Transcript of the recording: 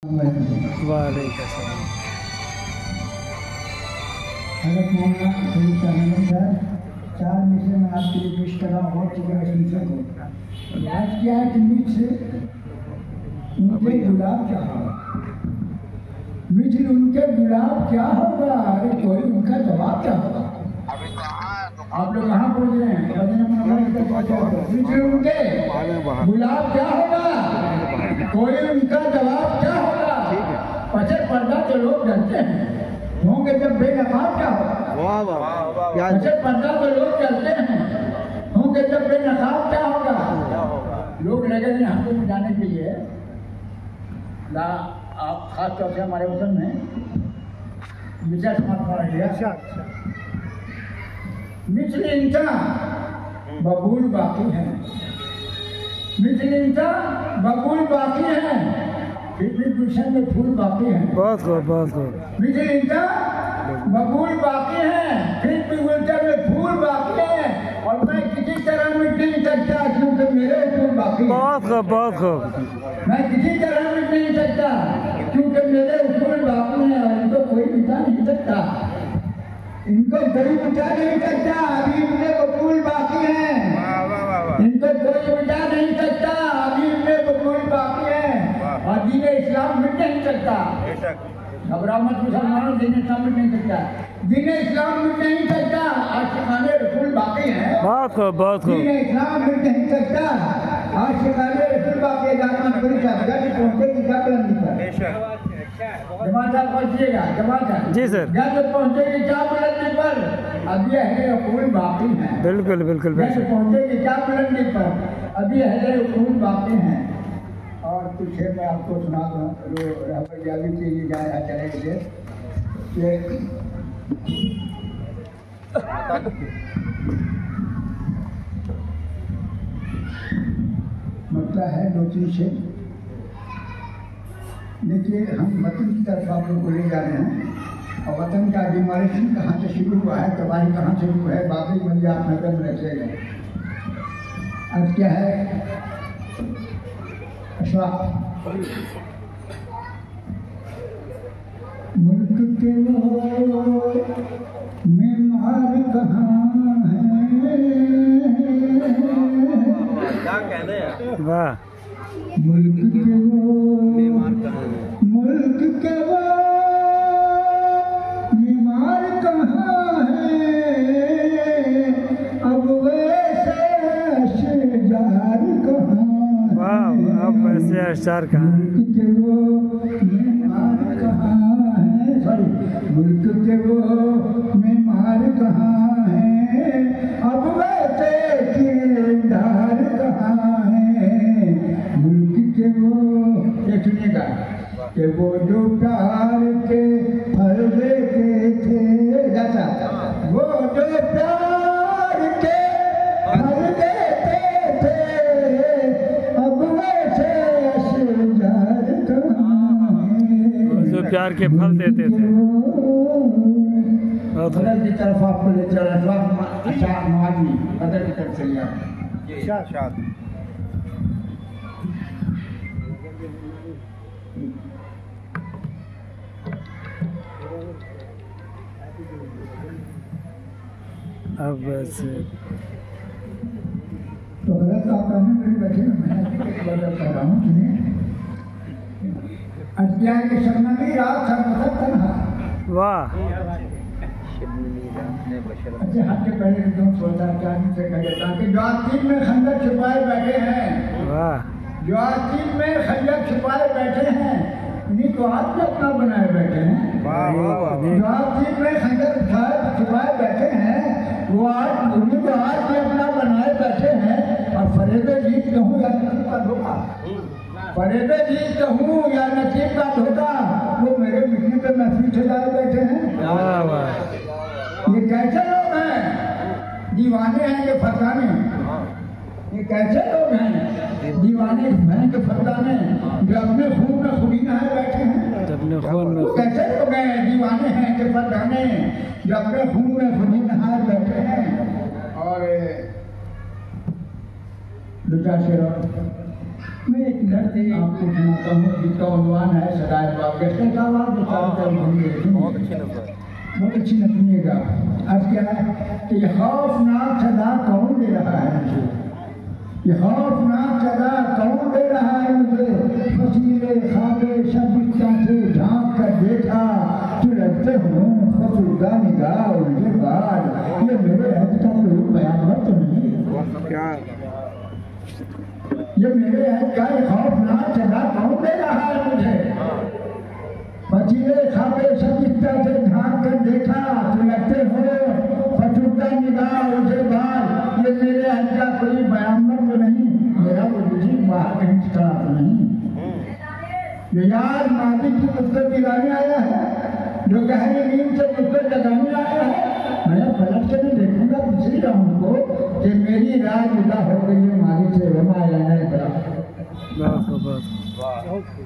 वालेकुम सलाम। Sir 4 minute में आपके लिए पेश कर रहा हूँ बहुत चीज़ें शीशे को। आज क्या है कि मित्र उनके गुलाब क्या होगा, मित्र उनके गुलाब क्या होगा, अरे कोई उनका जवाब क्या होगा। आप लोग कहाँ पहुँच रहे हैं? मित्र उनके गुलाब क्या होगा, कोई उनका जवाब क्या होगा। पचर पर्दा तो लोग डरते हैं, होंगे जब बेनकाब क्या होगा। पचर पर्दा तो लोग डरते हैं, होंगे जब बेनकाब क्या होगा। लोग लगे हैं हमको मिटाने के लिए। आप खास तौर से हमारे वतन में विचार समाज पड़ा मिचलिनता बबूल बाकी है, मिचलिनता बबूल बाकी है, फिर भी गुलशन में फूल बाकी है। बहुत खूब, बहुत खूब। मिचलिनता बबूल बाकी है, फिर भी गुलशन में फूल बाकी है, और मैं किसी तरह मिट नहीं सकता क्योंकि मेरे फूल बाकी है। बहुत खूब, बहुत खूब। मैं किसी तरह मिट नहीं सकता क्योंकि मेरे फूल बाकी है, और इनको कोई मिटा नहीं सकता, इनको कोई मिटा नहीं सकता, अभी इनमें बबूल बाकी है, इनको कोई मिटा नहीं सकता, अभी इनमें बबूल बाकी है, और दीन इस्लाम मिट नहीं सकता। घबराओ मत मुसलमानों, दीन इस्लाम मिट नहीं सकता, दीन इस्लाम मिट नहीं सकता, आशिकाने रसूल बाकी है। बहुत खूब, बहुत खूब। दीन इस्लाम मिट नहीं सकता, आशिकाने रसूल बाकी है। जाना पूरी साहब पहुंचे कि क्या बुलंदी पर जमात साहब पहुंचिएगा, जमात साहब जी सर। जब पहुंचेगी क्या बुलंदी पर, अभी अहले रसूल बाकी है। बिल्कुल बिल्कुल जब पहुंचेगी क्या बुलंदी पर, अभी अहले रसूल बाकी हैं। और कुछ है मैं आपको सुना दूँ, जो रहबर यादी के लिए जाया चले थे मतलब है दो चीज से। देखिए हम वतन की तरफ आप लोग को ले जा रहे हैं, और वतन का डिमारेशन कहाँ से शुरू हुआ है, तबाही कहाँ से शुरू है, बाकी मंदिर आप नजर में रखेगा। अब क्या है मुल्क के वो मेमार कहाँ है, क्या कहते हैं। वाह। मुल्क के वो मेमार कहाँ है, मुल्क के वो मेमार कहाँ है, अब वैसे अशजार कहाँ। वाह, अब वैसे अशजार कहाँ है, मुल्क के वो मेमार कहाँ है, सॉरी मुल्क के वो मेमार कहाँ है, अब वैसे किरदार कहाँ है। मुल्क के वो ये सुनिएगा कि वो जो प्यार के फल देते थे, जाता वो जो प्यार के फल देते थे, अब वैसे अशजार कहाँ है। जो प्यार के फल देते थे। बदल की तरफ आपको ले चला, अच्छा माजी बदल की तरफ चलिए आप। अब वैसे तो गलत आप करने में बैठे, मैं बदल कर रहा हूँ। अज्ञान के शरण में रात सर्वथा तन्हा। वाह। अच्छे हाथ के पहले एकदम सोचा चांदी से कहे ताकि जो आस्तीन में खंजर छुपाए बैठे हैं, वाह, जो आस्तीन में खंजर छुपाए बैठे हैं, इन्हीं को हाथ में अपना बनाए बैठे हैं। जो आस्तीन में खंजर छुपाए बैठे हैं, वो आज उन्हीं को हाथ में अपना बनाए बैठे हैं। और फरेबे जीत कहूँ या नसीब का धोखा, फरेबे जीत कहूँ या नसीब का धोखा, वो मेरे मिट्टी पे महसूस हो जाए बैठे हैं। वाह वाह। ये कैसे लोग हैं, दीवाने हैं ये फरदाने, ये कैसे लोग हैं दीवाने हैं के फरदाने, जो अपने खून में खुदी नहाए बैठे हैं। अपने खून में कैसे लोग हैं दीवाने हैं के फरदाने, जो अपने खून में खुदी नहाए बैठे हैं। और लुटा शेर मैं एक लड़के आपको सुनाता हूँ जिसका उन्वान है सदाए पाकिस्तान का आवाज बहुत अच्छी नचनिएगा। अब क्या है कि ये खौफनाक सदा कौन दे रहा है मुझे, ये खौफनाक सदा कौन दे रहा है मुझे, फसीले खाबे शबिस्ता से झांक कर देखा तो लगते हूँ फसूदा निगाह उनके बाद। ये मेरे हद का कोई बयान तो नहीं, क्या ये मेरे हद का खौफनाक सदा कौन दे रहा है मुझे, फसीले खाबे शबिस्ता से झांक कर देखा तो लगते हो फसूदा निगाह उनके बाद। ये मेरे हद का कोई बयान तो नहीं, मेरा वो बुझी बाहर कहीं खड़ा तो नहीं। ये यार मादी की मुझको दिलाने आया है, जो गहरी नींद से मुझको जगाने आया है। मैं पलट के नहीं देखूंगा पूछ रहा हूँ उनको कि मेरी राह जुदा हो गई है मादी से, रोना आया है। बस बस।